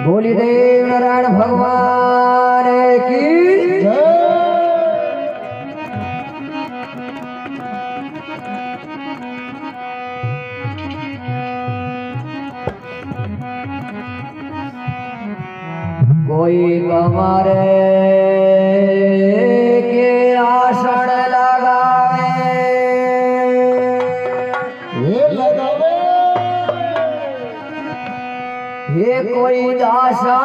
बोली देव नारायण भगवान की जय। कोई कमरे के आसन लगावे हे कोई दासा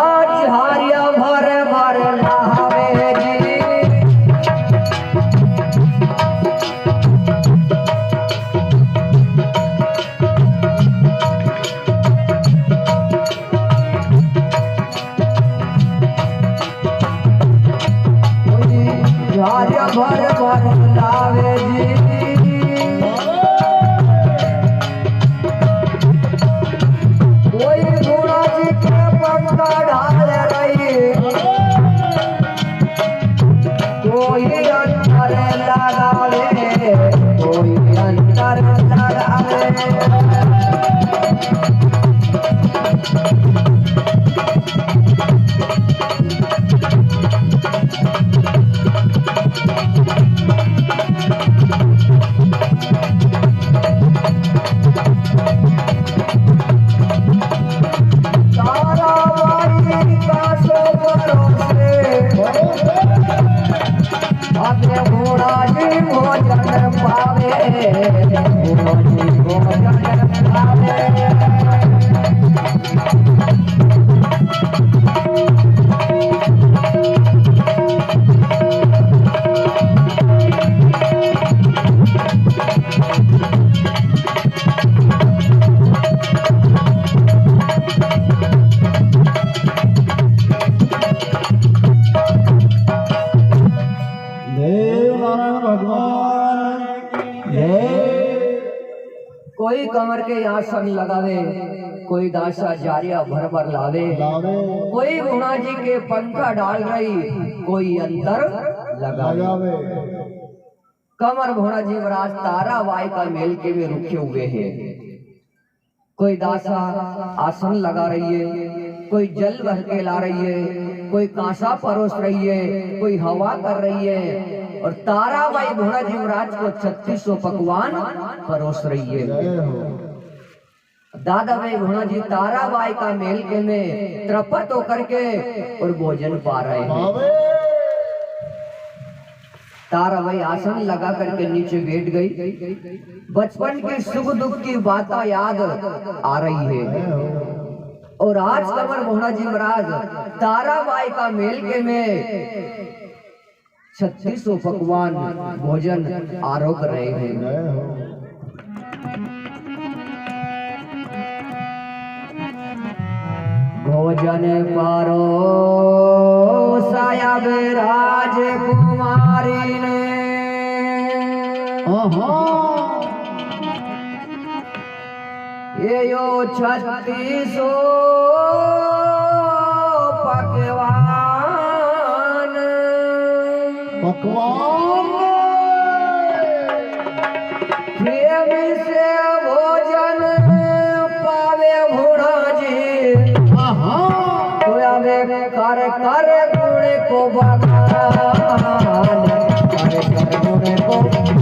झारिया भर भर नहावे जी। झारिया भर भर नहावे जी। कोई अंतर लगावे कोई अंतर लगावे। घोड़ा जी भोजन पावे भोजन पावे। कोई कमर के आसन लगावे कोई दासा जारिया भर भर लावे। कोई गुणा जी के पंखा डाल रही कोई अंतर लगावे। कमर घोड़ा जी महाराज तारा वाई का मेल के में रुके हुए हैं। कोई दासा आसन लगा रही है कोई जल भर के ला रही है कोई कांसा परोस रही है कोई हवा कर रही है और ताराबाई घोड़ा जी महाराज को 3600 पकवान परोस रही है। दादाबाई घोड़ा जी ताराबाई का मेल के में त्रपत होकर के और भोजन पा रहे हैं। ताराबाई आसन लगा करके नीचे बैठ गई। बचपन की सुख दुख की बातें याद आ रही है और आज कमर घोड़ा जी महाराज ताराबाई का मेल के में 3600 पकवान भोजन आरोप रहे हैं। भोजन पारो साया राजकुमारी ने ये यो 3600 पकवान प्रेम से भोजन पावे घोड़ा जी। तो अबे कर कर गुणे को बखान कर कर गुणे को बखान।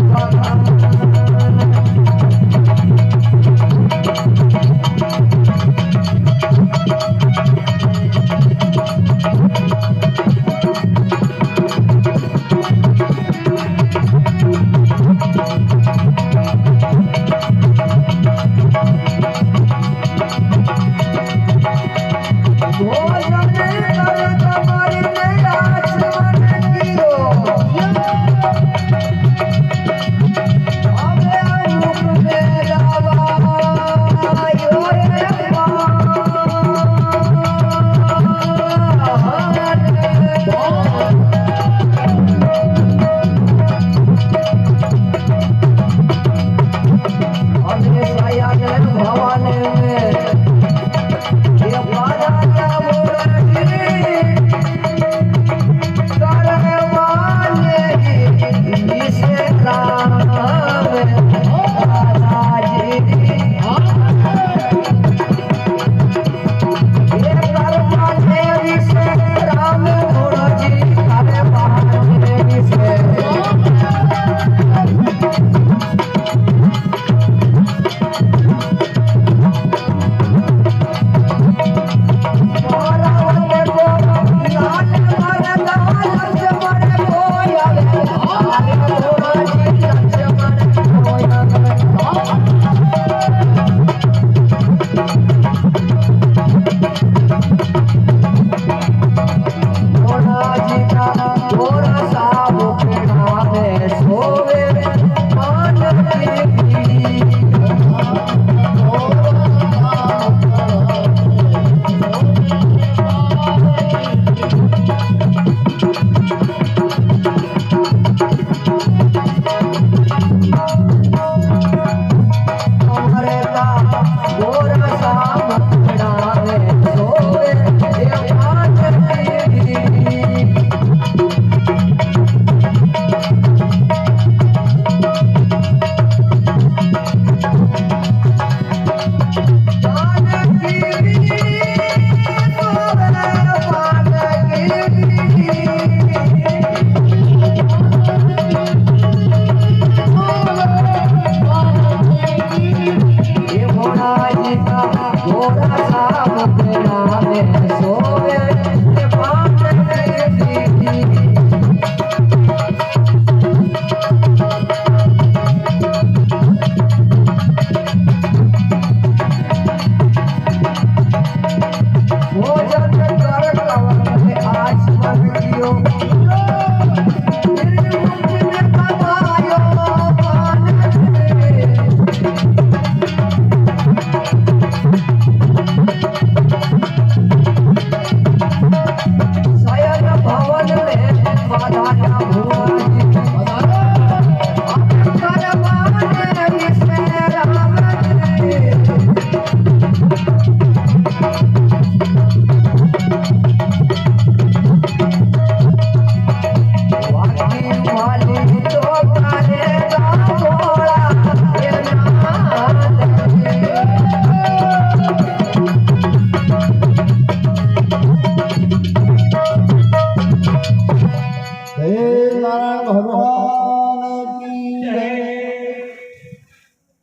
गोरा सा मुखड़ा में सोए ये बात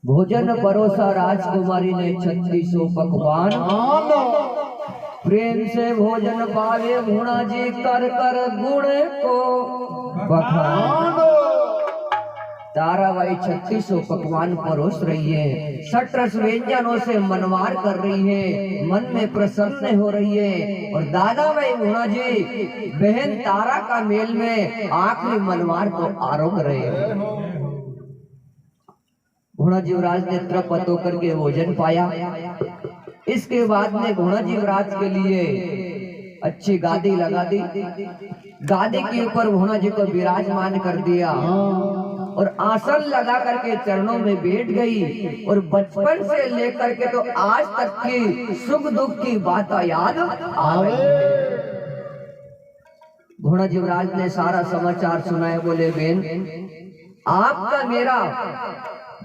भोजन परोसा राजकुमारी ने 3600 पकवान प्रेम से भोजन पावे भुणा जी कर कर गुण को बखान। ताराबाई 3600 पकवान परोस रही है, 60 व्यंजनों से मनवार कर रही है, मन में प्रसन्न हो रही है। और दादाबाई भुणा जी बहन तारा का मेल में आखिरी मनवार को आरोप रहे हैं। घोड़ा जीवराज ने तृप्त होकर के भोजन पाया। इसके बाद में घोड़ा जीवराज के लिए अच्छी गादी लगा दी, गादी के ऊपर घोड़ा जी को विराजमान कर दिया और आसन लगा करके चरणों में बैठ गई। और बचपन से लेकर के तो आज तक की सुख दुख की बात याद आवे। घोड़ा जीवराज ने सारा समाचार सुनाया। बोले बेन, आपका मेरा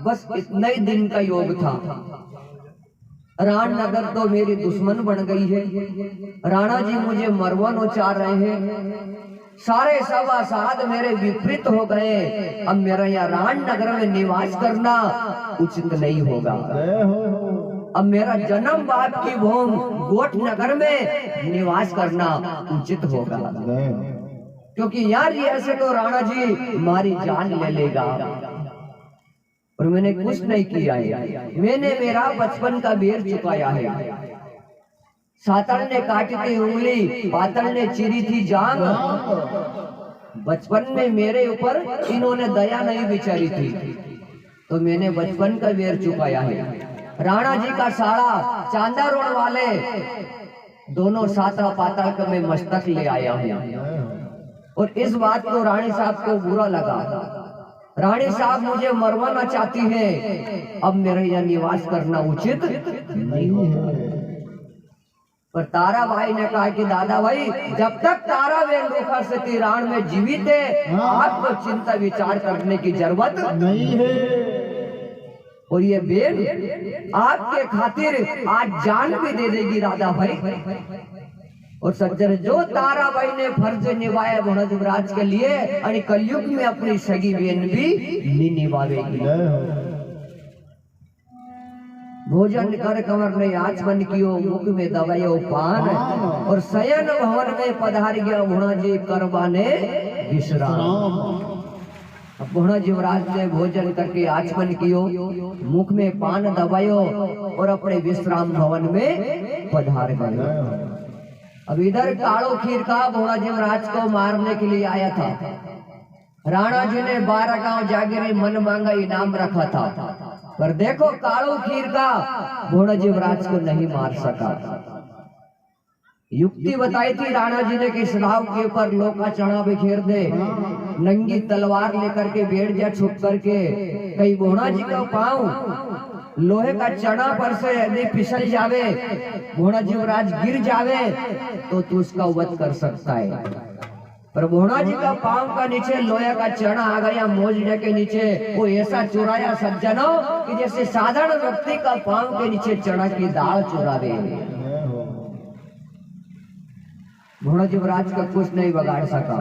बस इतना ही दिन का योग था। राणनगर तो मेरी दुश्मन बन गई है, राणा जी मुझे मरवा नोचार रहे हैं, सारे सभासद मेरे विपरीत हो गए। अब मेरा यहाँ राणनगर में निवास करना उचित नहीं होगा। अब मेरा जन्म बाप की भूमि गोट नगर में निवास करना उचित होगा, क्योंकि यार ये ऐसे तो राणा जी हमारी जान ले लेगा। और मैंने कुछ नहीं किया है, मैंने मेरा बचपन का बेर चुकाया है। सातल ने काटी थी उंगली, पातल ने चीरी थी जांग। बचपन में मेरे ऊपर इन्होंने दया नहीं बिचारी थी, तो मैंने बचपन का बेर चुकाया है। राणा जी का साड़ा चांदा रोड वाले दोनों सातरा पाताल का मैं मस्तक ले आया हूँ। और इस बात को रानी साहब को बुरा लगा। रानी साहब मुझे मरवाना चाहती है, अब मेरे यहाँ निवास करना उचित नहीं है। पर ताराबाई ने कहा कि दादा भाई, जब तक तारा वेंडोखा से तिरान में जीवित है, आपको चिंता विचार करने की जरूरत नहीं है। और ये बेन आपके खातिर आज जान भी दे देगी राधा भाई। और सज्जन, जो ताराबाई ने फर्ज निभाया भुणजराज के लिए, और कलयुग में अपनी सगी बहन भी निभावेगी। भोजन कर कंवर ने आचमन कियो, मुख में दबायो पान, और शयन भवन में पधार गया भुणा जी करवाने विश्राम। अब भुणा जीवराज ने भोजन करके आचमन कियो, मुख में पान दबायो और अपने विश्राम भवन में पधार गए। अब इधर कालो खीर का भोड़ा जीवराज को मारने के लिए आया था। राणा जी ने 12 गांव जागीरी मन मांगा इनाम रखा था, पर देखो कालो खीर का भोड़ा जीवराज को नहीं मार सका। युक्ति बताई थी राणा जी ने कि सलाव के ऊपर लोका चढ़ा बिखेर दे, नंगी तलवार लेकर के बैठ जा छुप करके, कहीं भोड़ा जी का पांव लोहे का चना पर से यदि फिसल जावे, घोड़ा युवराज गिर जावे तो तू उसका वध कर सकता है। पर घोड़ा जी का पांव का नीचे लोहे का चना आ गया मोजने के नीचे, वो ऐसा चुराया सज्जनों कि जैसे साधारण व्यक्ति का पांव के नीचे चना की दाल चुरावे। घोड़ा युवराज का कुछ नहीं बिगाड़ सका।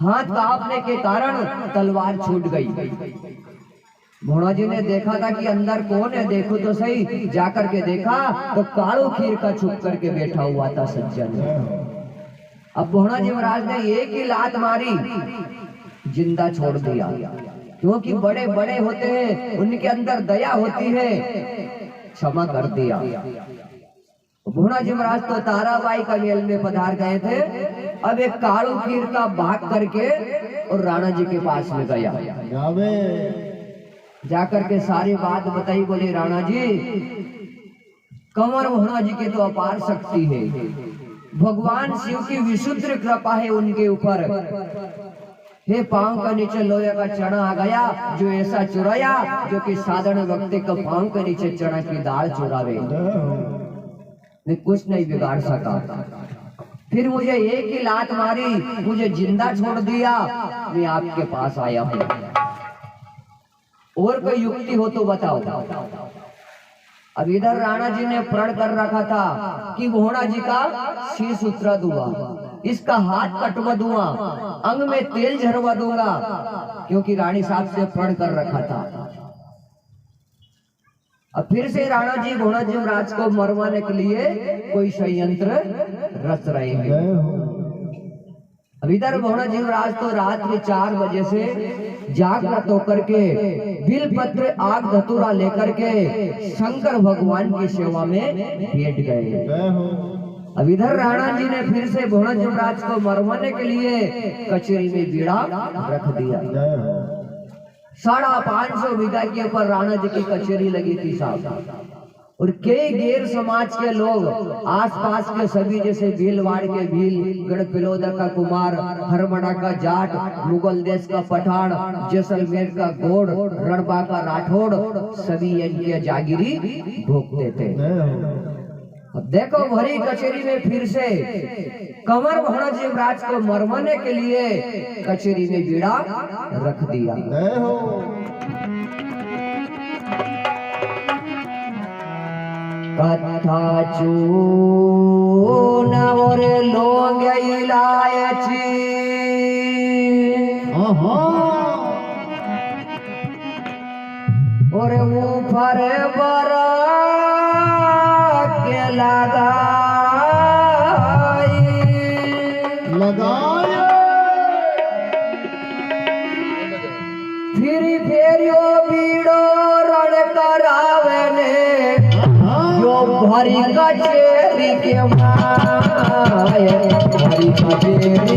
हाथ कांपने के कारण तलवार छूट गई। घोड़ा जी ने देखा था कि अंदर कौन है, देखो तो सही। जाकर के देखा तो कालू खीर का छुप करके बैठा हुआ था सज्जन। अब घोड़ा युवराज ने एक ही लात मारी, जिंदा छोड़ दिया। क्योंकि बड़े बड़े होते हैं, उनके अंदर दया होती है, क्षमा कर दिया। घोड़ा युवराज तो ताराबाई का मेल में पधार गए थे। अब एक कालू खीर का भाग करके और राणा जी के पास में गया। जाकर के सारी बात बताई। बोले राणा जी, कंवर घोड़ा जी की तो अपार शक्ति है, भगवान शिव की विशुद्ध कृपा है उनके ऊपर। हे, पांव का नीचे लोहे का चना आ गया, जो ऐसा चुराया जो कि साधारण व्यक्ति का पांव के नीचे चना की दाल चुरावे। मैं कुछ नहीं बिगाड़ सका। फिर मुझे एक ही लात मारी, मुझे जिंदा छोड़ दिया। मैं आपके पास आया हूँ, और कोई युक्ति हो तो बताओ। अब इधर राणा जी ने प्रण कर रखा था कि घोड़ा जी का शीश उतरा दूंगा, इसका हाथ कटवा दूंगा, अंग में तेल झरवा दूंगा, क्योंकि रानी साहब से प्रण कर रखा था। अब फिर से राणा जी घोड़ा युवराज को मरवाने के लिए कोई षड्यंत्र रच रहे हैं। अब इधर घोड़ा युवराज तो रात्रि 4 बजे से जागृत होकर के बिलपत्र आग धतूरा लेकर के शंकर भगवान की सेवा में बैठ गए। अब इधर राणा जी ने फिर से घोड़ा युवराज को मरवाने के लिए कचेरी में बीड़ा रख दिया। 550 बीघा के ऊपर राणा जी की कचेरी लगी थी साहब। और कई गैर समाज के लोग, आसपास के सभी, जैसे भीलवाड़ के भील, गढ़पिलोदा का कुमार, हरमड़ा का जाट, मुगल देश का पठान, जैसलमेर का गोड़, रणबा का राठौड़, सभी इनके जागीरी भोगते थे। अब देखो, भरी कचेरी में फिर से कंवर घोड़ा युवराज को मरवाने के लिए कचेरी में बीड़ा रख दिया। कथा चून और लोग इलायची, और ऊपर बरा के लगाए फिर फेरियो बीड़ो रण करावे ने, भरी कचेरी के माए, भरी कचेरी के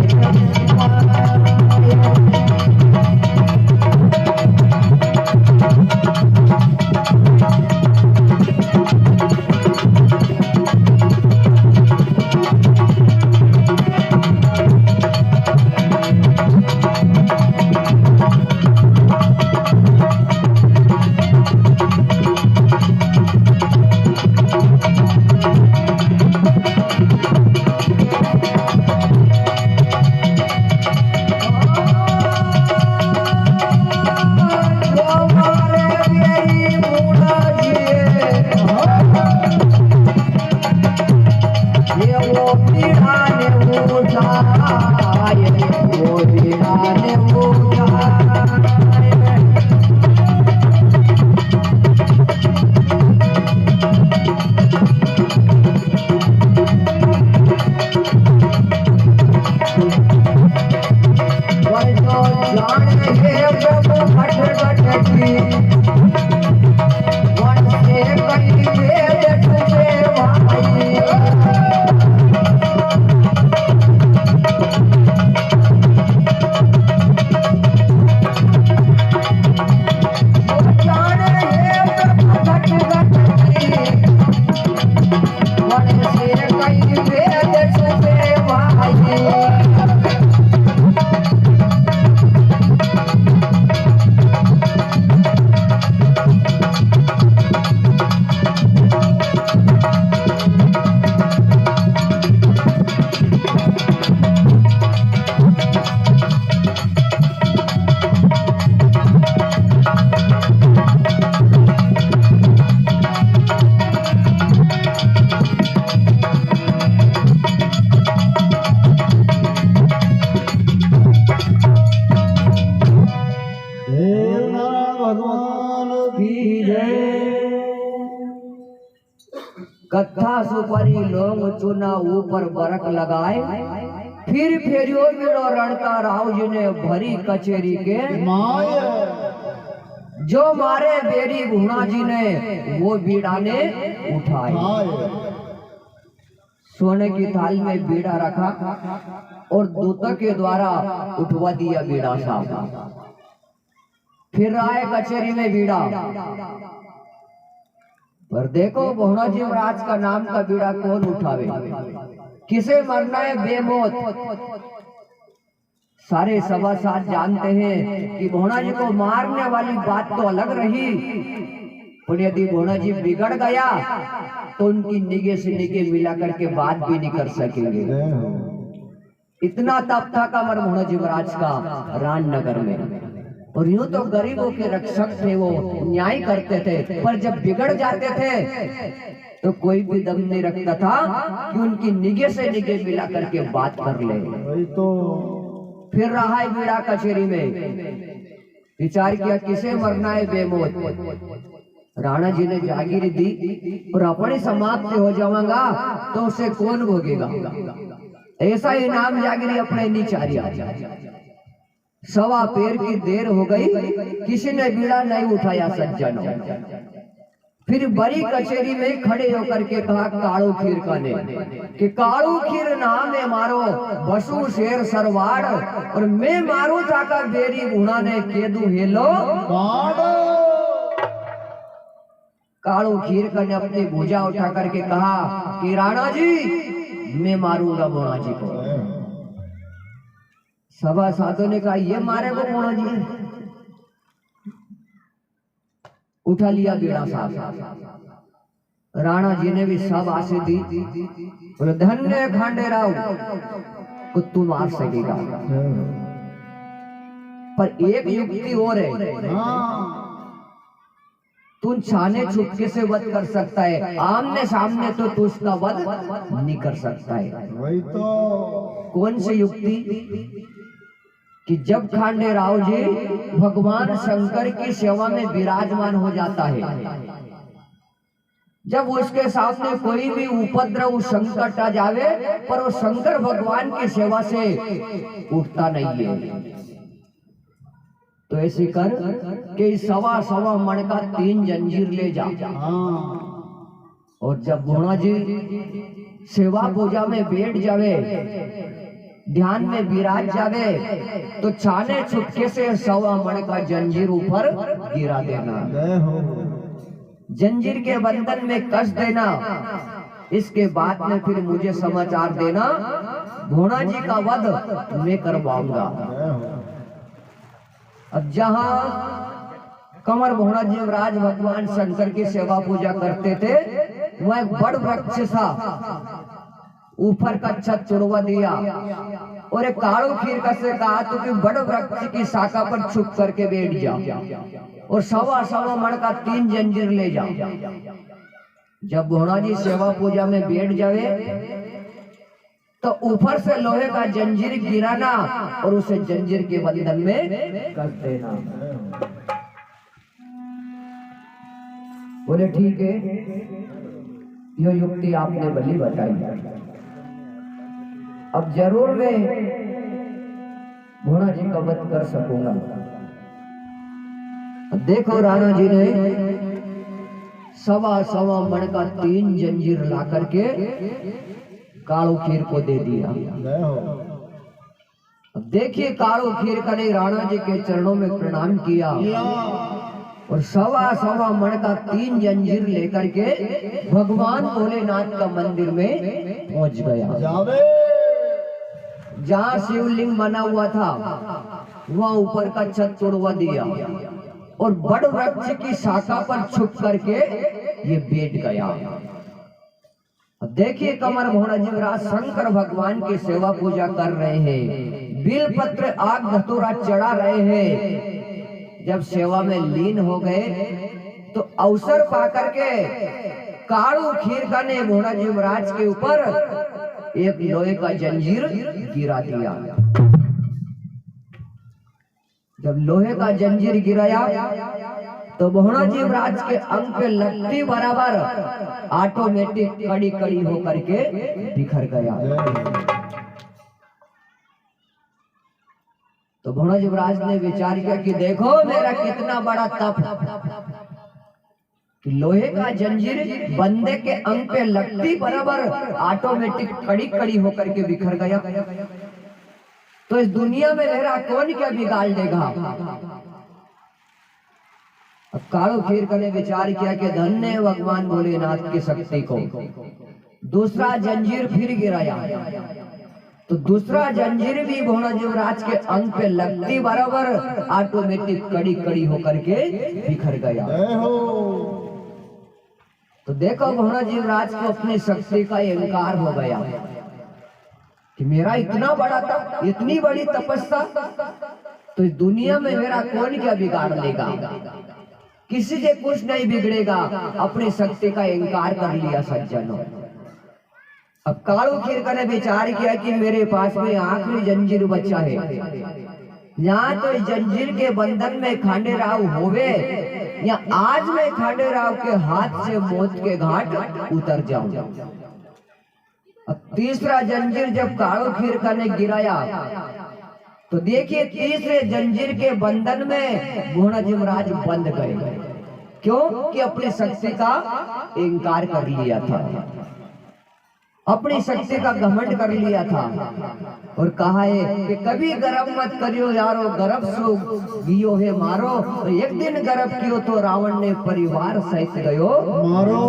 कत्था सुपारी लौंग चूना ऊपर बरक लगाए, फिर फेरियो बीड़ो रणका राव जी ने भरी कचेरी के जो मारे बेरी भूणा जी ने वो बीड़ा ने उठाए। सोने की थाल में बीड़ा रखा और दूतों के द्वारा उठवा दिया बीड़ा साहब। फिर आए कचेरी में बीड़ा, पर देखो भूणा जी महाराज का नाम का बीड़ा कौन उठावे, किसे मरना है बेमौत। सारे सभासद जानते हैं कि भूणा जी को मारने वाली बात तो अलग रही, और यदि भूणा जी बिगड़ गया तो उनकी निगे से निगे मिला करके बात भी नहीं कर सकेंगे। इतना तप था कमर भूणा जी महाराज का राजनगर में। और यूं तो गरीबों के रक्षक थे, वो न्याय करते थे, पर जब बिगड़ जाते थे तो कोई भी दम नहीं रखता था कि उनकी निगे से निगे मिला करके बात कर ले। तो फिर रहा है बीड़ा कचेरी में, विचार किया किसे मरना है बेमौत। राणा जी ने जागीर दी और अपने समाप्त हो जाऊंगा तो उसे कौन भोगेगा, ऐसा ही नाम जागीरी अपने नीचारिया। सवा पैर की देर हो गई, किसी ने बीड़ा नहीं उठाया सज्जनों। फिर बड़ी कचेरी में खड़े होकर के कहा काड़ू खीर का ने कि काड़ू खीर नाम है मारो बसु शेर सरवाड़, और मैं मारू जाकर बेरी भूणा ने केदू हेलो। काड़ू खीर का ने अपनी भुजा उठा करके कहा कि राणा जी मैं मारूंगा भूणा जी को। सभा साधु ने कहा ये मारे वो भूणा जी। उठा लिया बीड़ा साहब। राणा जी ने भी सब आसे दी, बोले धन्य खांडेराव को तू मार सकेगा, पर एक युक्ति और है, तू छाने छुपके से वध कर सकता है, आमने सामने तो तू उसका वध नहीं कर सकता है। वही तो कौन सी युक्ति कि जब खांडे राव जी भगवान शंकर की सेवा में विराजमान हो जाता है, जब उसके सामने कोई भी उपद्रव संकट आ जावे, पर वो शंकर भगवान की सेवा से उठता नहीं है। तो ऐसे कर कि सवा सवा मन का 3 जंजीर ले जा, और जब भूणा जी सेवा पूजा में बैठ जावे, ध्यान में विराज जावे, तो छाने छुपके से सवा मन का जंजीर ऊपर गिरा देना, जंजीर के बंधन में कस देना। इसके बाद में फिर मुझे समाचार देना, भूणा जी का वध मैं करवाऊंगा। अब जहां कमर भूणा जी महाराज भगवान शंकर की सेवा पूजा करते थे, वह एक बड़ वृक्ष था, ऊपर का छत चुड़वा दिया, और एक काड़ू खीर का से कहा तो कि बड़ वृक्ष की शाखा पर छुप करके बैठ जा, और सवा सवा मन का 3 जंजीर ले जा। जब भूणा जी सेवा पूजा में बैठ जावे, तो ऊपर से लोहे का जंजीर गिराना और उसे जंजीर के बंधन में कस देना। बोले ठीक है, यह युक्ति आपने भली बताई, अब जरूर मैं भूणा जी का वध कर सकूंगा। देखो राणा जी ने सवा सवा मन का 3 जंजीर ला करके काड़ू खीर को दे दिया। अब देखिए काड़ू खीर का ने राणा जी के चरणों में प्रणाम किया, और सवा सवा मन का 3 जंजीर लेकर के भगवान भोलेनाथ का मंदिर में पहुंच गया। जहाँ शिवलिंग बना हुआ था वहाँ ऊपर का छत तोड़वा दिया, और बड़ वृक्ष की शाखा पर छुप करके ये बैठ गया। देखिए कमर भूणा जी महाराज शंकर भगवान की सेवा पूजा कर रहे हैं, बिल पत्र आग धतूरा चढ़ा रहे हैं। जब सेवा में लीन हो गए तो अवसर पाकर के काड़ू खीर का ने भूणा जी महाराज के ऊपर एक लोहे का जंजीर गिरा दिया। जब लोहे का जंजीर गिराया तो मोहना जी महाराज के अंग पे लगती बराबर ऑटोमेटिक कड़ी कड़ी होकर के बिखर गया। तो मोहना जी महाराज ने विचार किया कि देखो मेरा कितना बड़ा तप कि लोहे का जंजीर बंदे के अंग पे लगती बराबर ऑटोमेटिक कड़ी कड़ी होकर के बिखर गया। तो इस दुनिया में मेरा कौन क्या बिगाड़ देगा। अब कालो खीर ने विचार किया कि धन्य भगवान भोलेनाथ की शक्ति को। दूसरा जंजीर फिर गिराया तो दूसरा जंजीर भी मोहना जी महाराज के अंग पे लगती बराबर ऑटोमेटिक कड़ी कड़ी होकर के बिखर गया। तो देखो मोहना जी महाराज को अपनी शक्ति का इंकार हो गया कि मेरा इतना बड़ा तप, इतनी बड़ी तपस्या, तो इस दुनिया में मेरा कौन क्या बिगाड़ लेगा। किसी से कुछ नहीं बिगड़ेगा। अपनी शक्ति का इंकार कर लिया सज्जनों। अब कालू खीर ने विचार किया कि मेरे पास में आखिरी जंजीर बचा है। यहाँ तो इस जंजीर के बंधन में खांडेराव होवे या आज मैं खांडेराव के हाथ से मौत के घाट उतर जाऊं। अब तीसरा जंजीर जब कालो खीर ने गिराया तो देखिए तीसरे जंजीर के बंधन में मोहना जी महाराज बंध गए। क्यों? कि अपनी शक्ति का इंकार कर लिया था, अपनी शक्ति का घमंड कर लिया था और कहा है कि कभी गर्व मत करियो यारो, गर्व सो गियो है मारो। तो एक दिन गर्व कियो तो रावण ने परिवार सहित गयो मारो।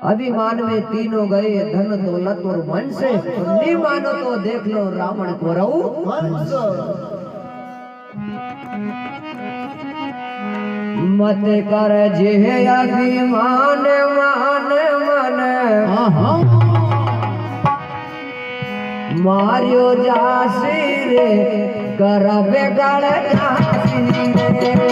अभिमान में तीनों गए धन दौलत और मन से, तो नहीं मानो तो देख लो रावण को रहू। मत कर जे अभिमान मान मन मारियो जासी रे करबे गड़ जासी रे।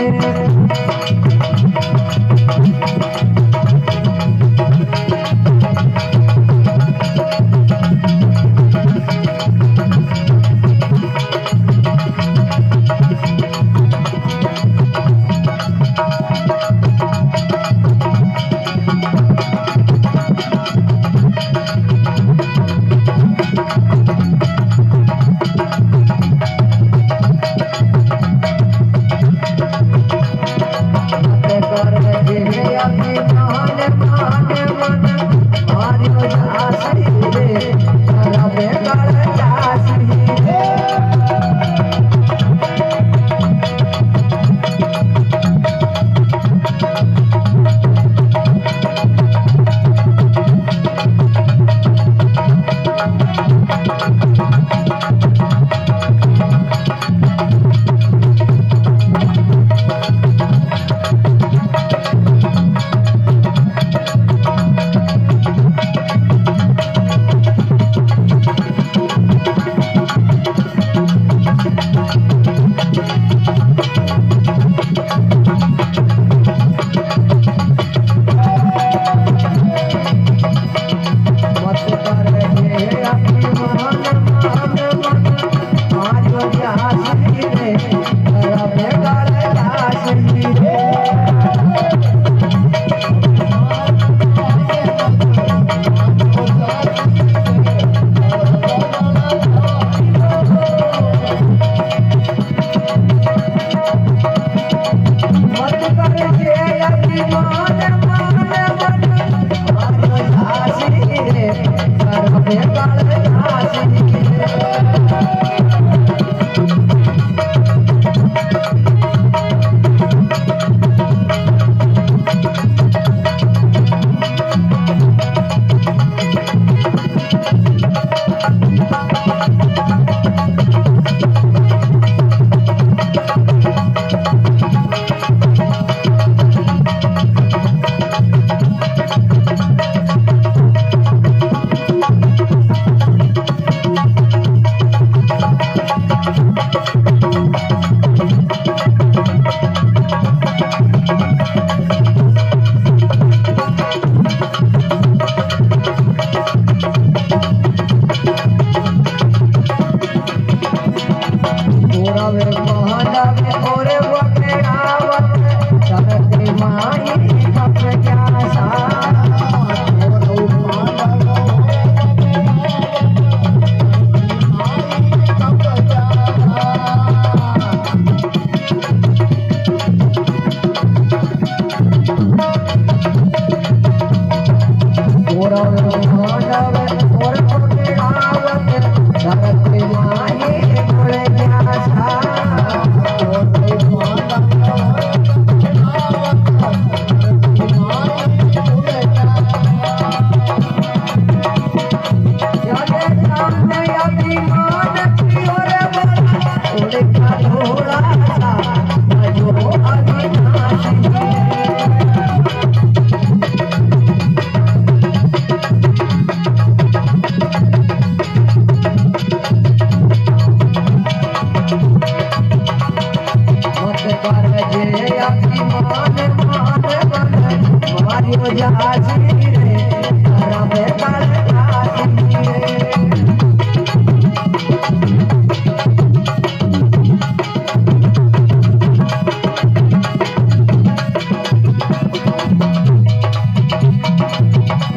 जासी रे तारा बेकार जासी रे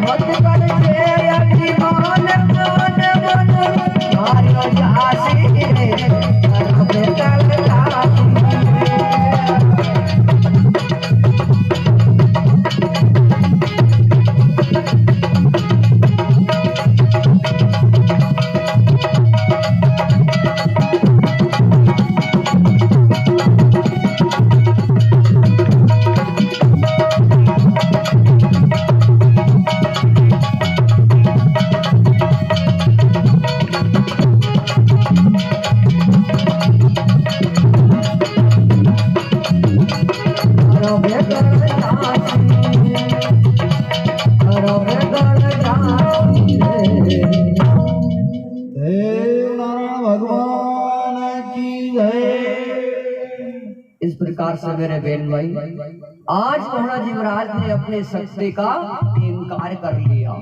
मत कर के अभिमान मन मन मारियो जासी रे तारा बेकार जासी इस प्रकार से मेरे बहन भाई आज महाराज युवराज ने अपने शक्ति का इनकार कर लिया।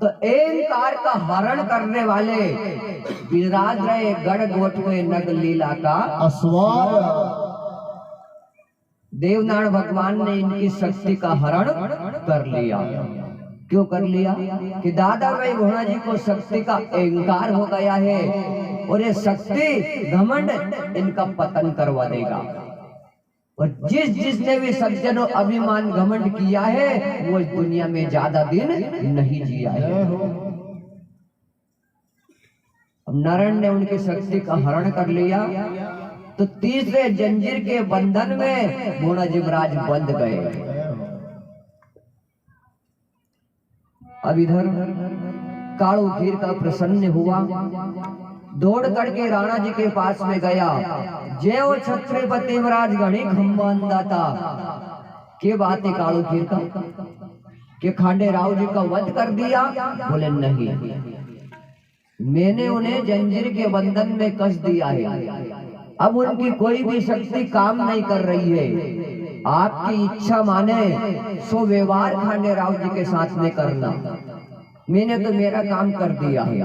तो इनकार का हरण करने वाले विराज रहे गढ़ गोठवे नग लीला का अस्वार देवनारायण भगवान ने इनकी शक्ति का हरण कर लिया। क्यों कर लिया कि दादा भाई भोला जी को शक्ति का अहंकार हो गया है और ये शक्ति घमंड इनका पतन करवा देगा। और जिसने भी सज्जनों अभिमान घमंड किया है वो इस दुनिया में ज्यादा दिन नहीं जिया है। अब नारायण ने उनकी शक्ति का हरण कर लिया तो तीसरे जंजीर के बंधन में भोला जी महाराज बंध गए। अब इधर कालू खीर का प्रसन्न हुआ, दौड़ करके राणा जी के पास में गया। जय वो छत्रपति महाराज गणी खंबा अंदाता के बात है कालू खीर का कि खांडे राव जी का वध कर दिया। बोले नहीं, मैंने उन्हें जंजीर के बंधन में कस दिया है। अब उनकी कोई भी शक्ति काम नहीं कर रही है। आपकी इच्छा माने सो व्यवहार खांडे राव जी के साथ में करना। मैंने तो मेरा काम कर दिया है।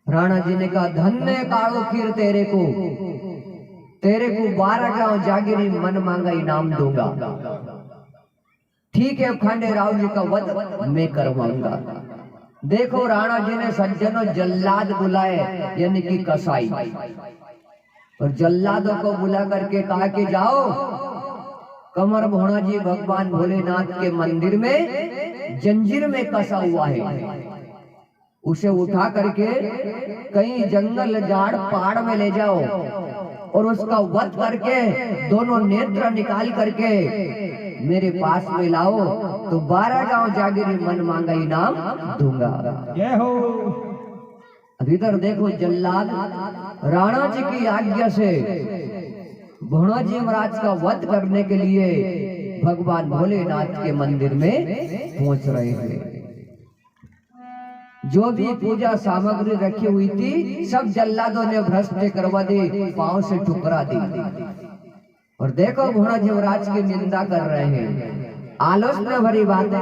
राणा जी ने कहा धन्य कालो खीर तेरे को 12 गांव जागीरी मन मांगा इनाम दूंगा। ठीक है, खांडे राव जी का वध मैं करवाऊंगा। देखो राणा जी ने सज्जनों जल्लाद बुलाए यानी कि कसाई, और जल्लादों को बुला करके कहा कि जाओ कमर भोणा जी भगवान भोलेनाथ के मंदिर में जंजीर में कसा हुआ है, उसे उठा करके कहीं जंगल झाड़ पहाड़ में ले जाओ और उसका वध करके दोनों नेत्र निकाल करके मेरे पास में लाओ तो 12 गांव जागीरी मन मांगा इनाम दूंगा। जय हो। अब इधर देखो जल्लाद राणा जी की आज्ञा से भोणा जी महाराज का वध करने के लिए भगवान भोलेनाथ के मंदिर में पहुंच रहे हैं। जो भी पूजा सामग्री रखी हुई थी सब जल्लादों ने भ्रष्ट करवा दी, पांव से ठुकरा दी। और देखो भोणा जी महाराज की निंदा कर रहे हैं, आलोचना भरी बात है।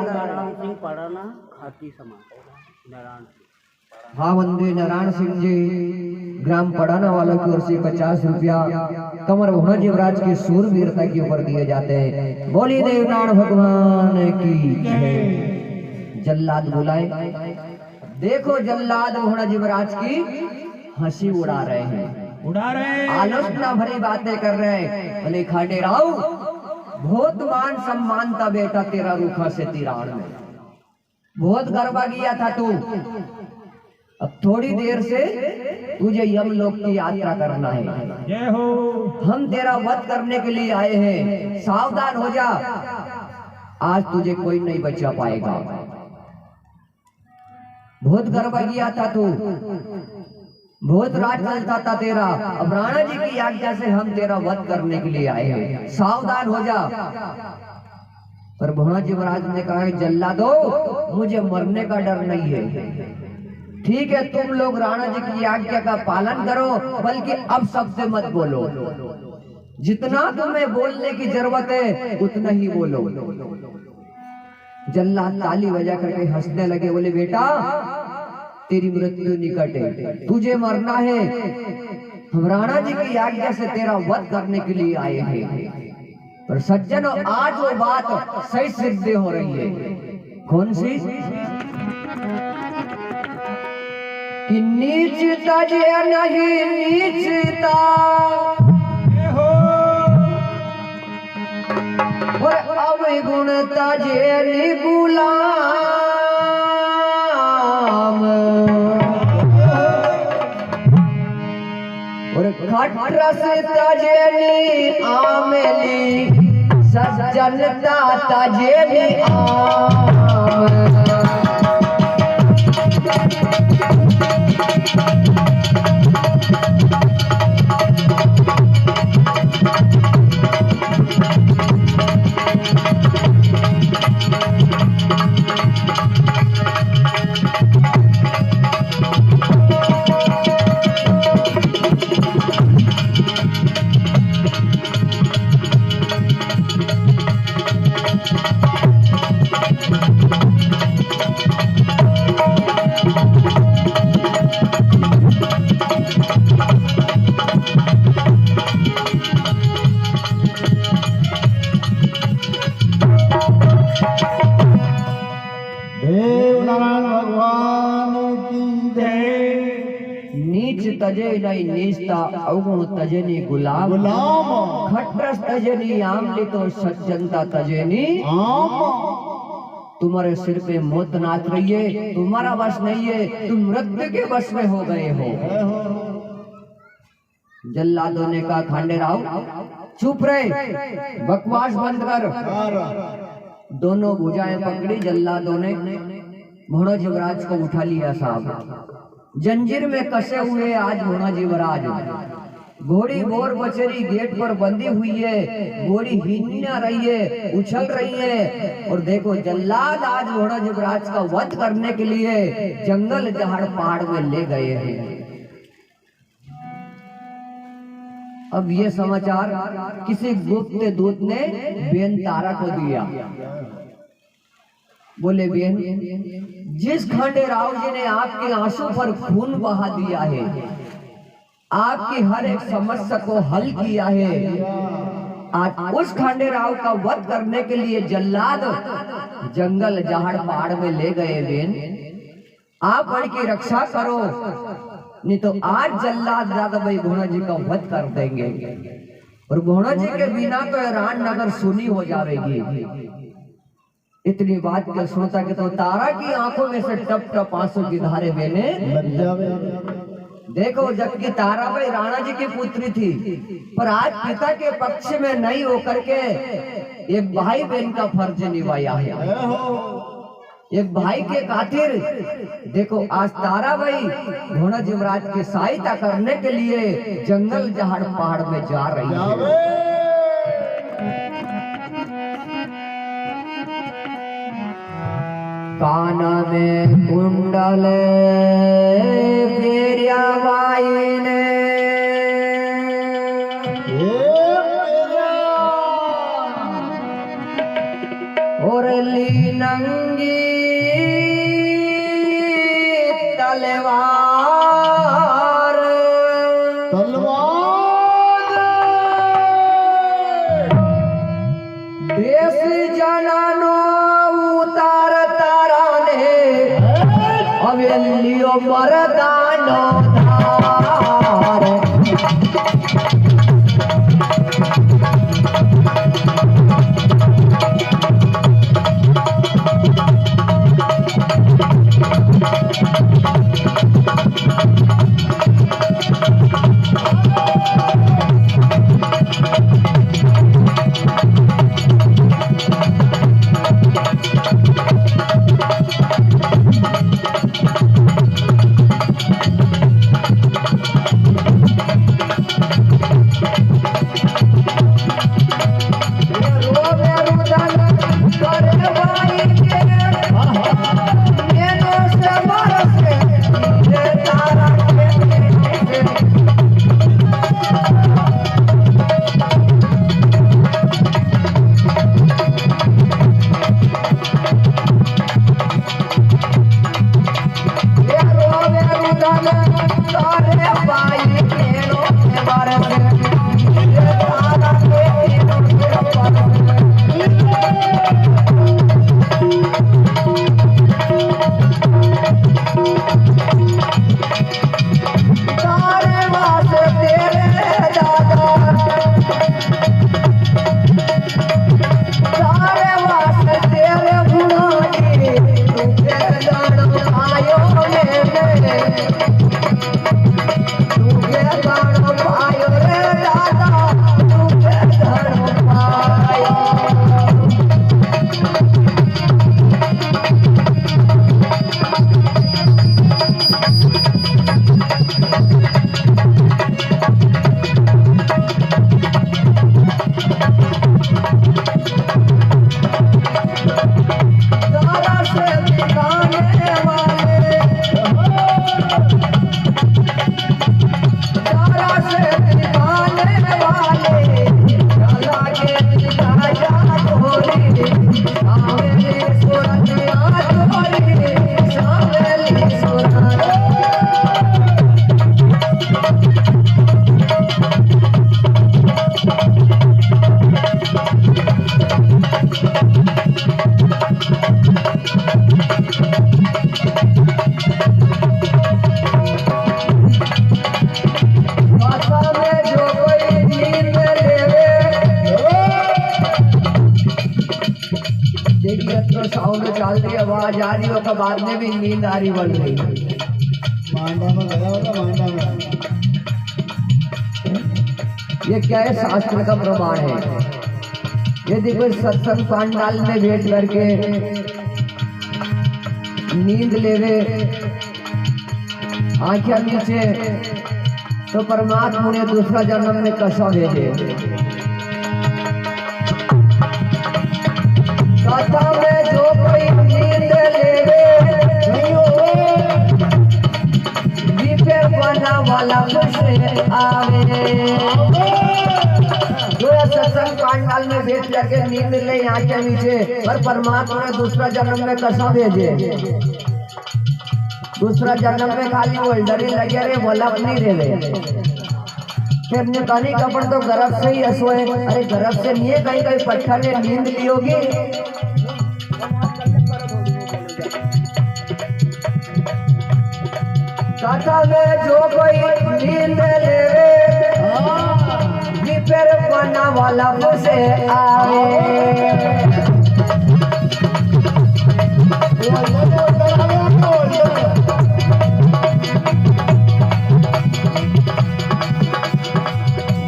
हाँ मंदिर नारायण सिंह जी ग्राम पढ़ाना वालों की ओर से 50 रुपया कमर भोणा जी महाराज की सूरवीरता के ऊपर दिए जाते हैं। बोली देवनारायण भगवान की जय। जल्लाद बुलाए, देखो जल्लाद भोणा जी महाराज की हंसी उड़ा रहे हैं, आलोचना भरी बातें कर रहे हैं। बोले खांडे राव बहुत मान सम्मान था बेटा तेरा रूखा से तिराड़ में, बहुत गरबा गया था तू। अब थोड़ी देर से तुझे यमलोक की यात्रा करना है। जय हो। हम तेरा वध करने के लिए आए हैं, सावधान हो जा, आज तुझे कोई नहीं बचा पाएगा। बहुत गरबा गया था तू, बहुत राज चलता था तेरा। अब राणा जी की आज्ञा से हम तेरा वध करने के लिए आए हैं, सावधान हो जा। पर भोणा जी महाराज ने कहा जल्लादो मुझे मरने का डर नहीं है। ठीक है, तुम लोग राणा जी की आज्ञा का पालन करो, बल्कि अब सबसे मत बोलो। जितना तुम्हें बोलने की जरूरत है उतना ही बोलो। जल्लाद ताली बजा करके हंसने लगे, बोले बेटा तेरी मृत्यु निकट है, तुझे मरना है, हम राणा जी की आज्ञा से तेरा वध करने के लिए आए हैं। पर सज्जनों आज वो बात सही सिद्ध हो रही है। कौन सी? कि नीचता जे नहीं नीचता और अवगुणता जे निगुलाम और खटरसता जे नी आमली सज्जनता तजे नी आम। तजे नहीं नीचता अवगुण तजे नी गुलाम, खटरस तजे नी आमली तो सज्जनता तजे नी आम। तुम्हारे सिर पे मौत नाच रही है, तुम्हारा वश नहीं है, तुम मृत्यु के वश में हो गए हो। जल्लादों ने कहा खांडेराव चुप रहे, बकवास बंद कर। दोनों भुजाएं पकड़ी, जल्लादों ने घोड़ा युवराज को उठा लिया। साहब जंजीर में कसे हुए आज घोड़ा युवराज, घोड़ी बोर बचेरी गेट पर बंधी हुई है, घोड़ी हिलना रही है, उछल रही है। और देखो जल्लाद आज घोड़ा युवराज का वध करने के लिए जंगल जहाड़ पहाड़ में ले गए हैं। अब ये समाचार किसी गुप्त दूत ने बेन तारा को दिया। बोले बेन, जिस खांडेराव जी ने आपके आंसू पर खून बहा दिया है, आपकी हर एक समस्या को हल किया है, आज उस खांडेराव का वध करने के लिए जल्लाद जंगल जहाड़ पहाड़ में ले गए। बेन आप उनकी रक्षा करो, नहीं तो आज जल्लाद दादा भाई घोड़ा जी का वध कर देंगे और घोड़ा जी के बिना तो ईरान नगर सुनी हो जाएगी। इतनी बात क्या सुनता कि तो तारा की आंखों में से टप टप आंसू की धारे बहने देखो, जबकि तारा भाई राणा जी की पुत्री थी, पर आज पिता के पक्ष में नहीं होकर के एक भाई बहन का फर्ज निभाया है। एक भाई के खातिर देखो आज तारा भाई घोड़ा युवराज की सहायता करने के लिए जंगल जहाड़ पहाड़ में जा रही है। कान में कुंडल फेरिया बाई ने और ली नंगी तलवार देश जनानो उतार लियो मरदानो धार। देखिए तो साउंड चल रही, आवाज आ रही हो तो बाद में भी नींद आ रही बढ़ रही। मांडा में गया होगा, मांडा में। ये क्या है? शास्त्र का प्रमाण है। यदि कोई सत्संग पांडाल में बैठ करके नींद लेवे आंखें नीचे, तो परमात्मा ने दूसरा जन्म में कसा भेजे। कथा में जो कोई नींद लेवे विपे बना वाला खुश आवे। जो सत्संग पांडाल में बैठ जाके नींद ले आंखें नीचे, पर परमात्मा ने दूसरा जन्म में कसा भेजे। दूसरा जन्म में खाली वो डरी लगे रे, वलप नहीं रेवे। फिर ने कहीं कपड़ तो गर्भ से ही असोए। अरे गर्भ से नहीं है, कहीं कहीं पट्टा ने नींद ली होगी। कथा में जो कोई नींद लेवे फिर बना वाला मुझे आवे।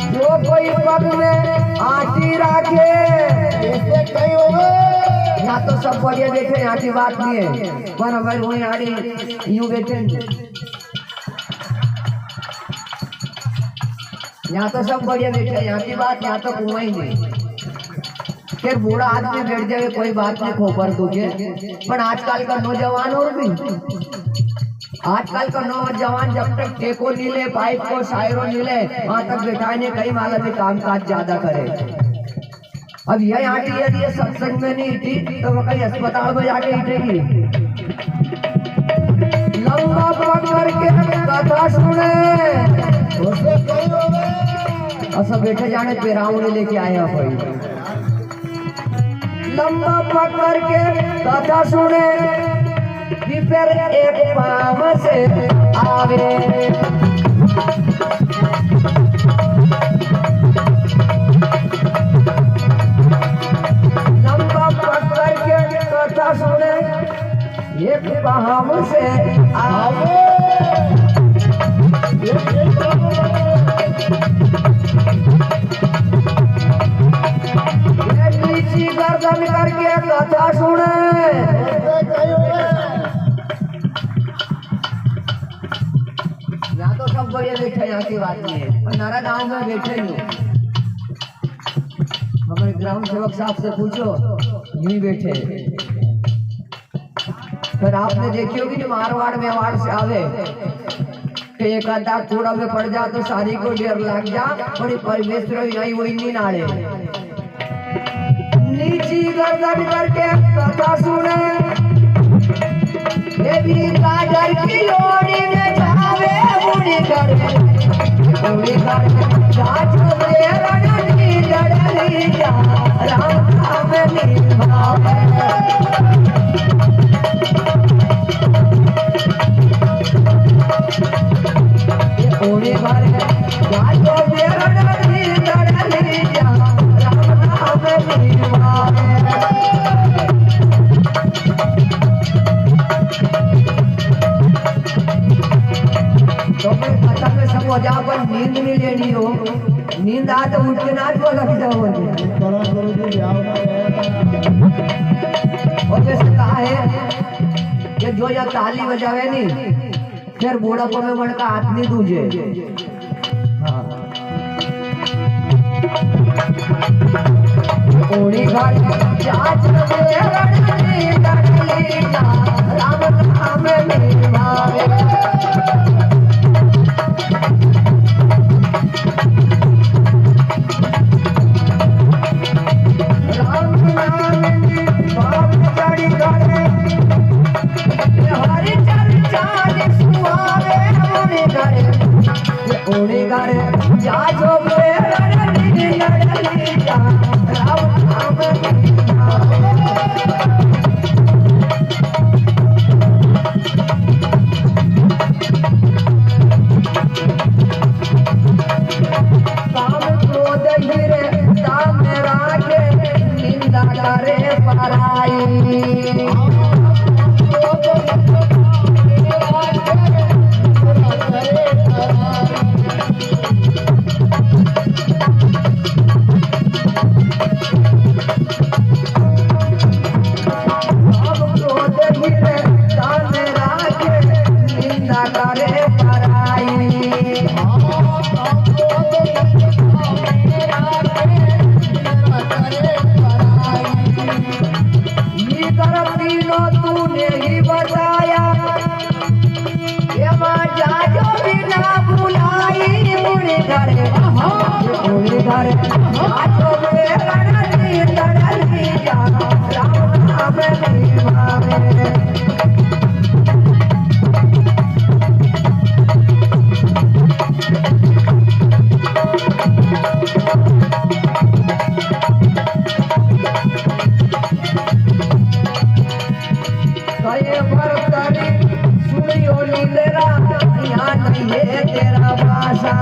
जो कोई पग में आटी राखे यहाँ तो सब बढ़िया बैठे, यहाँ की बात नहीं है। पर अगर वही आड़ी यूं बैठे, यहाँ तो सब बढ़िया बैठे, यहाँ की बात यहाँ तो कुआं ही नहीं। फिर बूढ़ा आदमी बैठ जाए कोई बात नहीं, खोपर तुझे। पर आजकल का नौजवान और भी, आजकल का नौजवान जब तक टेको नहीं ले, पाइप को शायरों नहीं ले, वहां तक बैठाने कई माला में काम काज ज्यादा करे। अब यह आटी यदि ये सत्संग में नहीं थी तो वो कहीं अस्पताल में जाके हिटेगी। लंबा पकड़ के कथा सुने, सब बैठे जाने पेराऊ ने लेके आए हैं कोई। लंबा पकड़ के कथा सुने फिर एक पाव से आवे। लंबा पकड़ के कथा सुने एक पाव से आवे। गर्दन करके कथा सुने, यहाँ तो सब बढ़िया बैठे, यहाँ की बात नहीं है। और नारा गांव में बैठे नहीं, हमारे ग्राम सेवक साहब से पूछो, नहीं बैठे। फिर आपने देखी होगी मारवाड़ में वाड़ से आवे कि एक आधा कूड़ा में पड़ जा तो सारी को डेर लग जा, बड़ी परमेश्वर यही वही नहीं नाड़े। नीची गर्दन करके कथा सुने, देवी काजल की लोड़ी में जावे बुढ़ी कर, बुढ़ी कर जाच में रणनी लड़ली जा, राम नाम निभावे। बुढ़ी कर जाच में रणनी लड़ली जा, राम नाम निभावे। तो मैं कथा में सब हो जाओ, पर नींद नहीं लेनी हो। नींद आ तो उठ के नाच को लग जाओ। और जैसे कहा है कि जो या ताली बजावे नहीं, फिर बूढ़ापो में मन का हाथ नहीं दूजे। ओड़ी घर जाच में रणनी लड़ली जा, राम नाम निभावे। राम नाम निभावे चढ़ी करे, हरि चर्चा सुहावे। ओड़ी घर जाचो में रणनी लड़ली जा, राम नाम निभावे। काम क्रोध गिरे दाम राखे, निंदा करे पराई। तीनों तूने ही बताया ये माँ जाजो बिना बुलाई मुड़े घरे जाजो बेगनती तड़ली जा राम नाम निभावे तेरा भाषा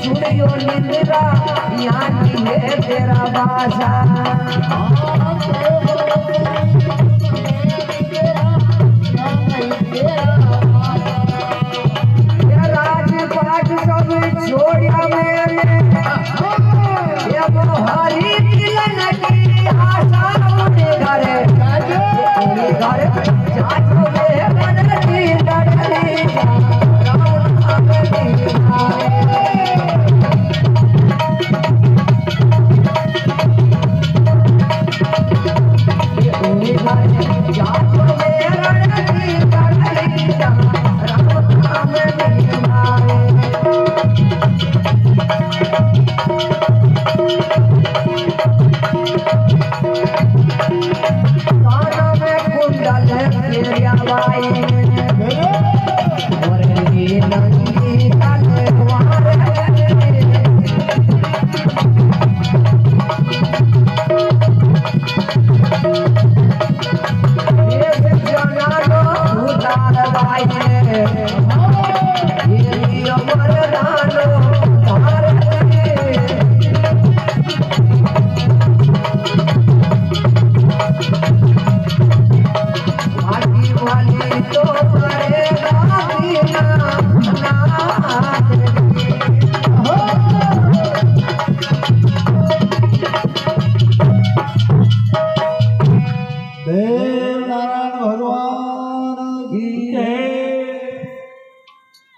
सुनियो निंद्रा यहाँ नहीं है तेरा भाषा छोड़िया मैंने ये मोहारी तिलन की आशा मुझे घरे जाजो बेगनती तड़ली राम नाम निभावे जाजो बेगनती तड़ली राम नाम निभावे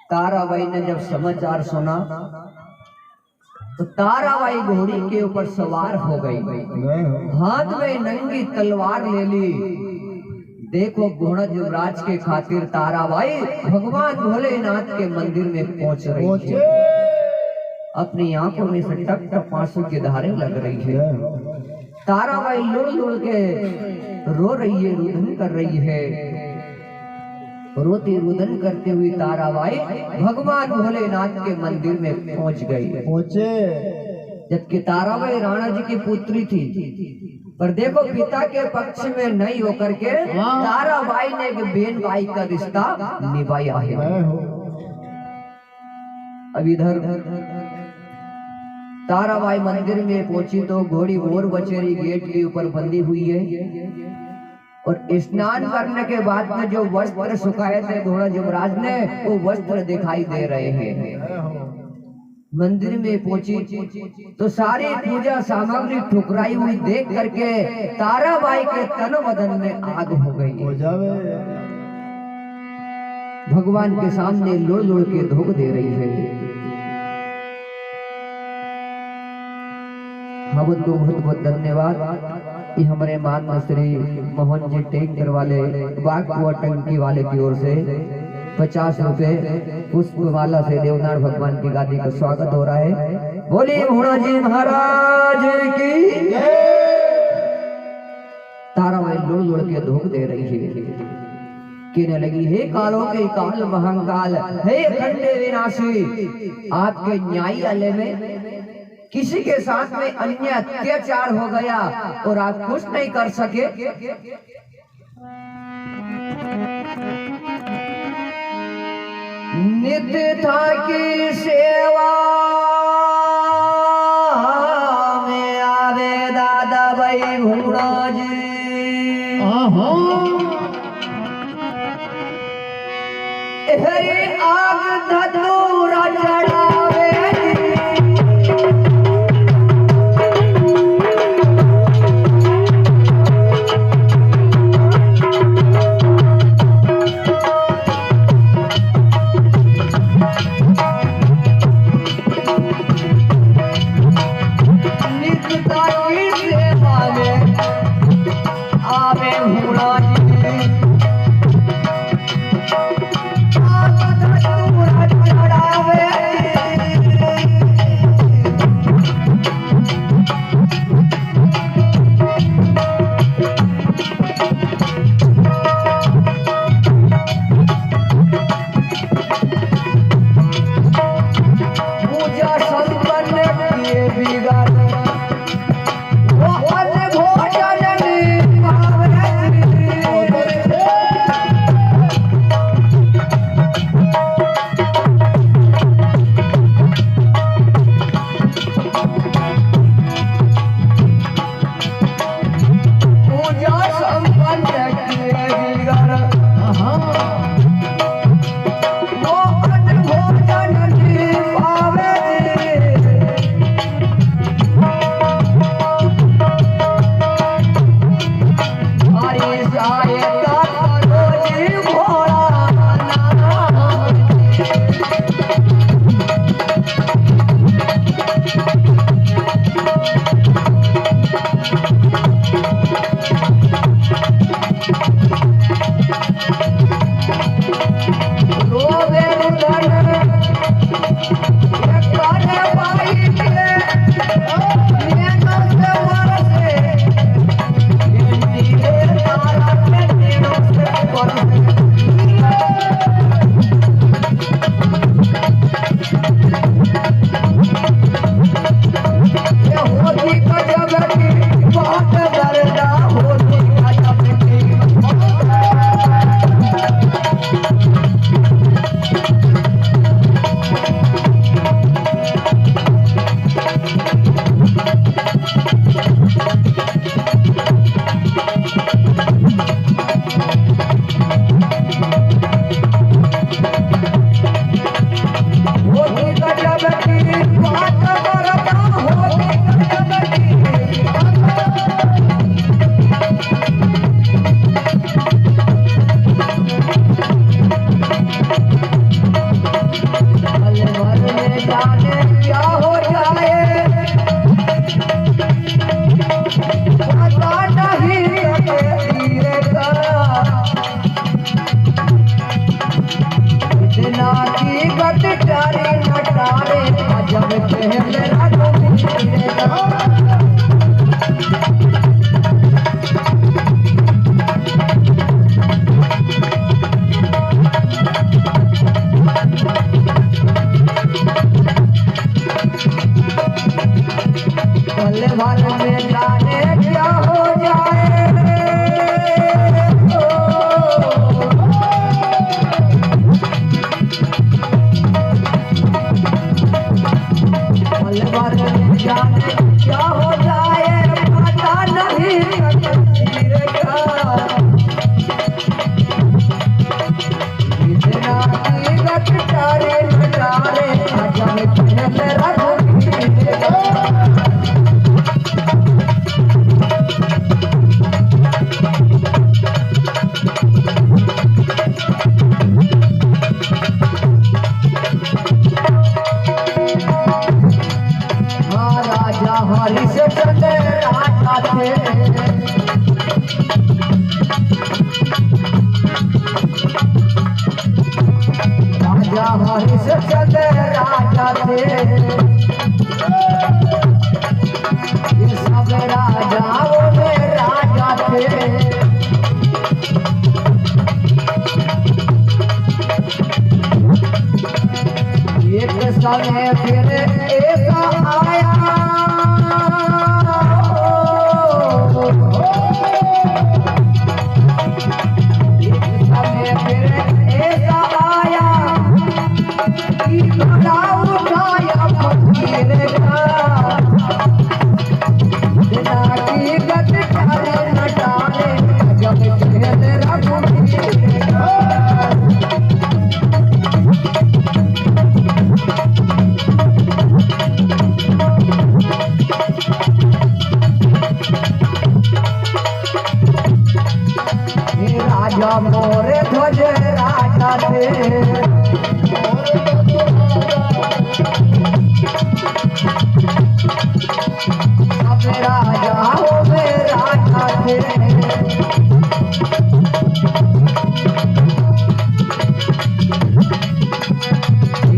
ताराबाई ने जब समाचार सुना तो ताराबाई घोड़ी के ऊपर सवार हो गई, हाथ में नंगी तलवार ले ली। देखो घोड़ा युवराज के खातिर ताराबाई भगवान भोलेनाथ के मंदिर में पहुंच रही है। अपनी आंखों में से टप टप आंसू की धारें लग रही है। ताराबाई लुढ़ लुढ़ के रो रही है, रुदन कर रही है। रोती रुदन करते हुए ताराबाई भगवान भोलेनाथ के मंदिर में पहुंच गई। जबकि ताराबाई राणा जी की पुत्री थी, पर देखो पिता के पक्ष में नहीं होकर के ताराबाई ने एक बहन भाई का रिश्ता निभाया है। अब इधर ताराबाई मंदिर में पहुंची तो घोड़ी भोर बचेरी गेट के ऊपर बंधी हुई है और स्नान करने के बाद में जो वस्त्र सुखाए थे घोड़ा युवराज ने, वो वस्त्र दिखाई दे रहे हैं। मंदिर में पहुंची तो सारी पूजा सामग्री ठुकराई हुई देख करके ताराबाई के तन बदन में आग हो गई। भगवान के सामने लोड़ लोड़ के धोख दे रही है। बहुत बहुत धन्यवाद। ये हमारे माता श्री मोहन जी टेंकर वाले बागपुआ टंकी वाले की ओर से 50 रुपए पुष्पमाला से देवनाथ भगवान की गादी का स्वागत हो रहा है। बोलिए भोला जी महाराज की। ताराबाई लोड़ लोड़ के धोख दे रही है, कहने लगी हे कालों के काल महंगाल, हे खंडे विनाशी, आपके न्यायालय में किसी के साथ में अन्य अत्याचार हो गया और आप कुछ नहीं कर सके। नित्य था की सेवा में आवे दादा भाई भूड़ा जी। हरे आग धतूरा चढ़ावे समय फिर ऐसा आया कि घड़ा उठाया फकीर का, बिना की गत टाले न टाले जब खेल रघुवीर का। राजा मोरे ध्वज राजा थे, अब राजाओं में राजा थे।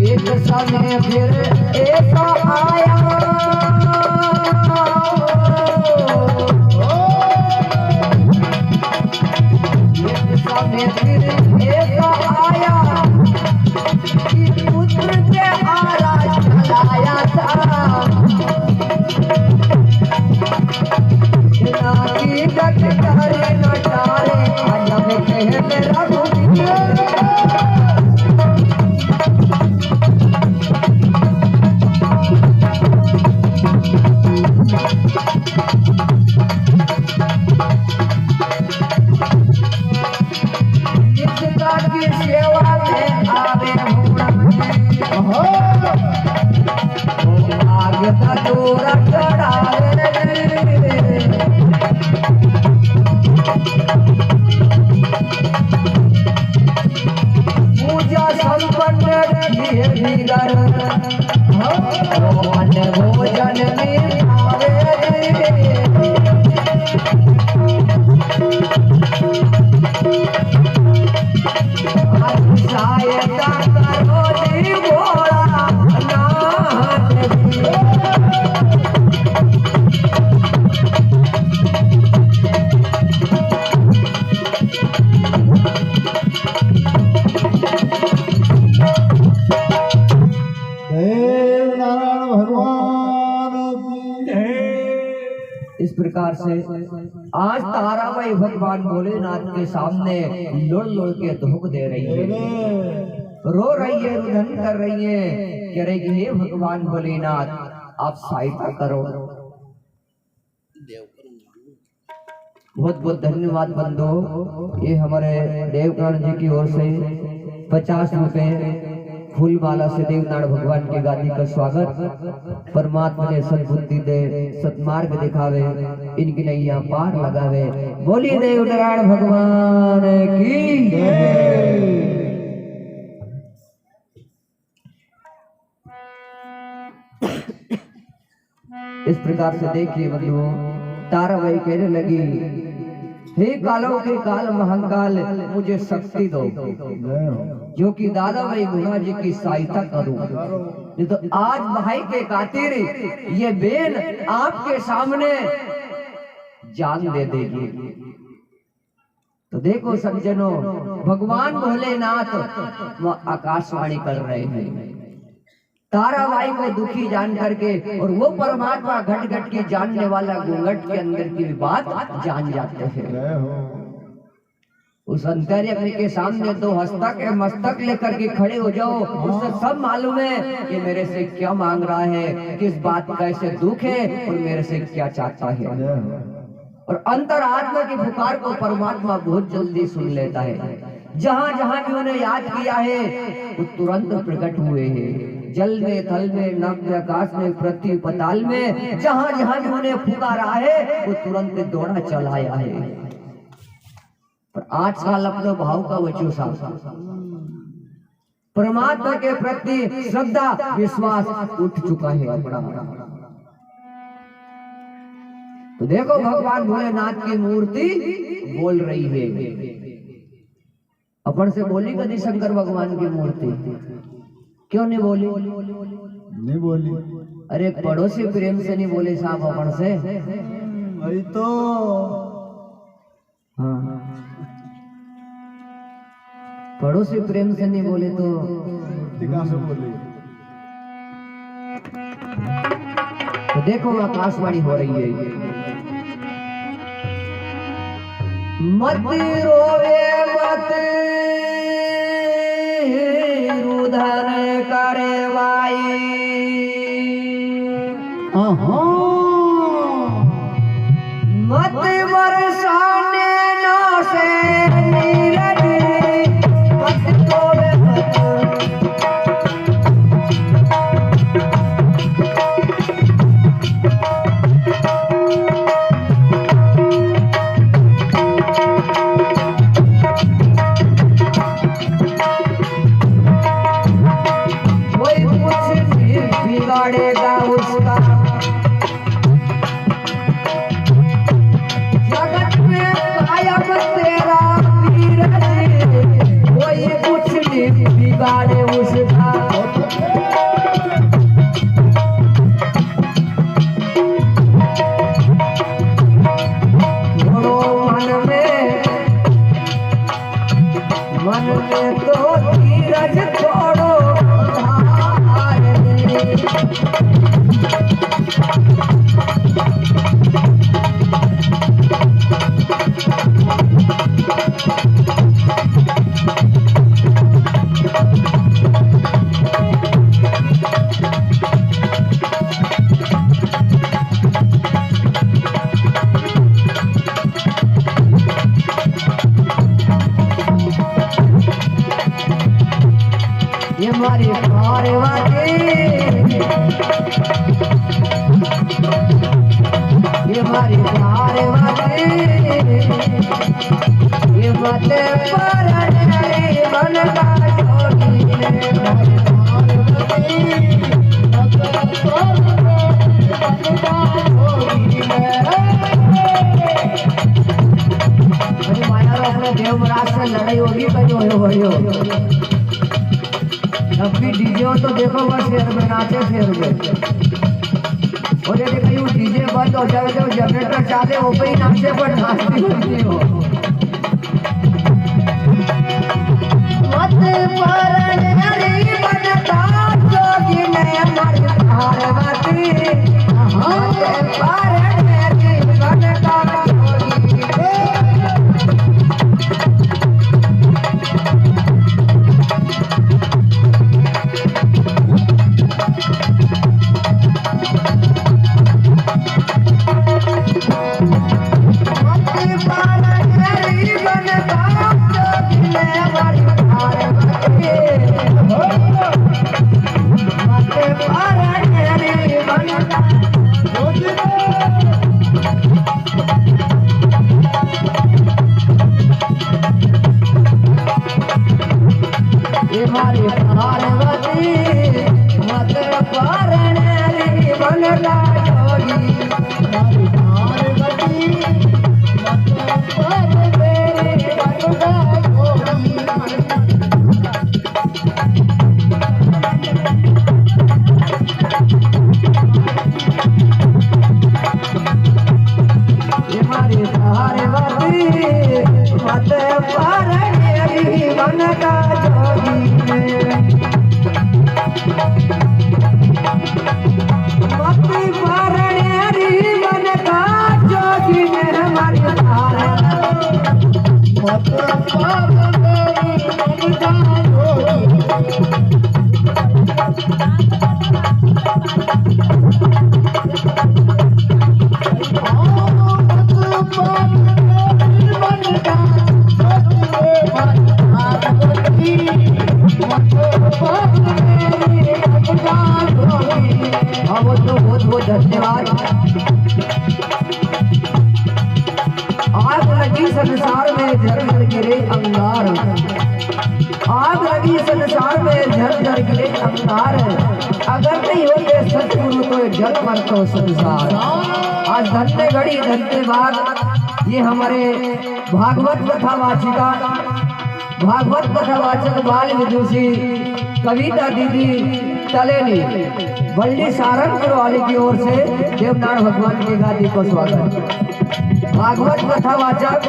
एक समय फिर ऐसा आया, फिर ऐसा आया कि पुत्र के आरा चलाया था, बिना की गत टाले न टाले जब खेल रघुवीर का। जिसका की सेवा में आवे आगे का दूर चढ़ावे, पूजा संपन्न किए भीतर भोजन में आवे। सहायता करो जी भोला नाथ जी। देव नारायण भगवान की जय। इस प्रकार से आज ताराबाई भगवान भोलेनाथ के सामने लुढ़ लुढ़ के धूप दे रही है, रो रही है, रुदन कर रही है, कह रही कि हे भगवान भोलेनाथ आप सहायता करो। बहुत बहुत धन्यवाद बंधु। ये हमारे देवकर्ण जी की ओर से 50 रुपए फूल माला से देवनारायण भगवान के गादी का स्वागत। परमात्मा ने सद्बुद्धि दे, सत्मार्ग दिखावे, इनकी नैया पार लगावे। बोलिए देवनारायण भगवान की जय। इस प्रकार से देखिए बंधुओं, ताराबाई कहने लगी हे कालों के काल महाकाल मुझे शक्ति दो, जो कि दादा भाई गुणा जी की सहायता करूं। नहीं तो आज भाई के खातिर ये बेन आपके सामने जान दे देगी। तो देखो सज्जनों, भगवान भोलेनाथ वो आकाशवाणी कर रहे हैं ताराबाई को दुखी जान करके, और वो परमात्मा घट घट की जानने वाला घूंघट के अंदर की बात जान जाते हैं। उस अंतर्यामी के सामने दो हस्तक के मस्तक लेकर के खड़े हो जाओ, उससे सब मालूम है कि मेरे से क्या मांग रहा है, किस बात का इसे दुख है और मेरे से क्या चाहता है। और अंतरात्मा की पुकार को परमात्मा बहुत जल्दी सुन लेता है। जहाँ जहाँ भी उन्हें याद किया है वो तुरंत प्रकट हुए हैं। जल में, थल में, नभ आकाश में, पृथ्वी पताल में, जहाँ जहाँ भी उन्हें पुकारा है वो तुरंत दौड़ा चला आया है। पर 8 साल अपने भाव का वचो सा परमात्मा के प्रति श्रद्धा विश्वास उठ चुका है अपना। तो देखो भगवान भोलेनाथ की मूर्ति बोल रही है। अपन से बोली कभी शंकर भगवान की मूर्ति? क्यों नहीं बोली? नहीं बोली। अरे पड़ोसी प्रेम से नहीं बोले साहब अपन से। वही तो। हाँ, पड़ोसी प्रेम से नहीं बोले तो कहाँ से बोली? तो देखो आकाशवाणी हो रही है। मत रोवे मत रुदन करे वाई मत बरसाने ना से नीरज मत रोवे मत बिगाड़ेगा उसका जगत में कायम तेरा वीरज कोई कुछ नहीं बिगाड़े उसका छोड़ो मन में तो धीरज छोड़ो ये हमारी कारवाती ये हमारी कारवाती ये मत परने मन का जोगी है माया अपने देवराज से लड़ाई होगी कहीं हो जब भी डीजे हो तो देखो बस शेर में नाचे शेर में और यदि कहीं डीजे बंद हो जाए तो जनरेटर चाले वो पे ही नाचे पर नाचती होती हो मत परने बनता जोगी ने हमारी कारवाती मत परने बनता हमारी पार्वती मत परने बनता जोगी हमारी पार्वती मत परने बनता जोगी हमारी पार्वती मत परने बनता जोगी मत परने बनता जोगी ने हमारी मत परने बनता बहुत बहुत धन्यवाद। आग लगी संसार में झरझर गिरे अंगार आग लगी संसार में झरझर गिरे अंगार अगर नहीं होते सतगुरु तो जग पर तो संसार आज धन्य घड़ी धन्य भाग ये हमारे भागवत कथा वाचिका भागवत कथावाचक बाल विदुषी कविता दीदी तलेनी बल्ली सारंगपुर वाले की ओर से देवनारायण भगवान की गादी को स्वागत। भागवत कथावाचक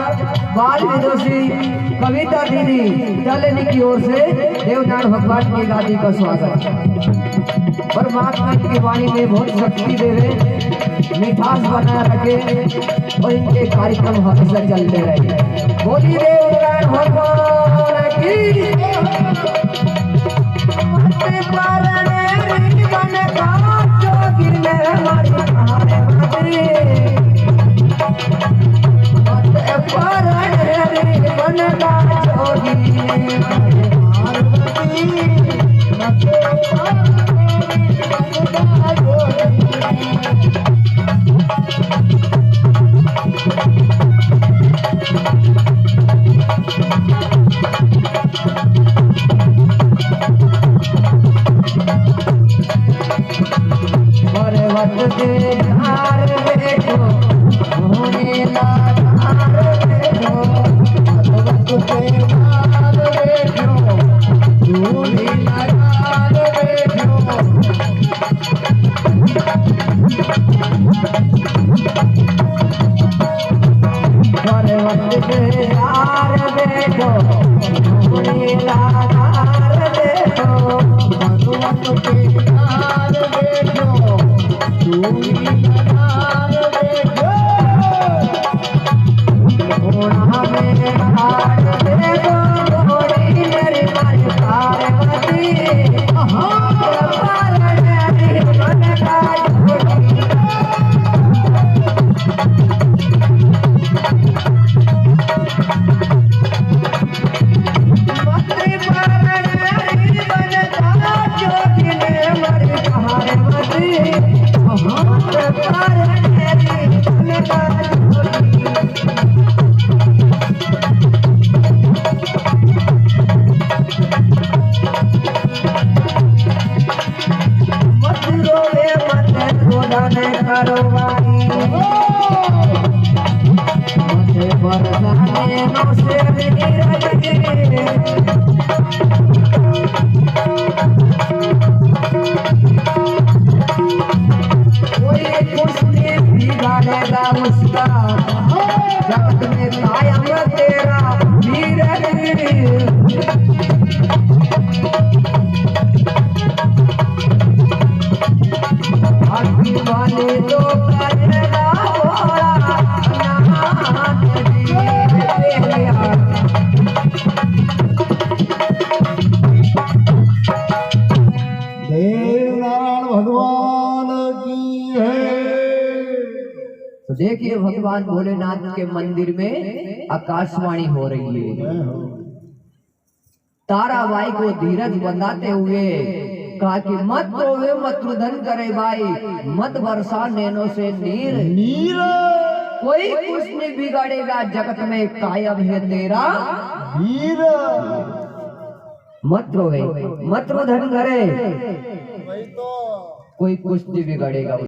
बाल विदुषी कविता दीदी दलनी की ओर से देवनारायण भगवान की गादी का स्वागत। परमात्मा की वाणी में बहुत शक्ति देवे, मिठास बना रखे और इनके कार्यक्रम हमेशा चलते रहे। बोली देवनारायण भगवान की। तो देखिए भगवान भोलेनाथ के मंदिर में आकाशवाणी हो रही है। ताराबाई को धीरज बंधाते हुए कहा कि मत रोवे मत रुदन करे भाई, मत बरसा नैनों से नीर नीर, कोई कुछ नहीं बिगाड़ेगा जगत में कायम है तेरा वीर। मत रोवे मत रुदन करे, कोई कुछ नहीं बिगाड़ेगा।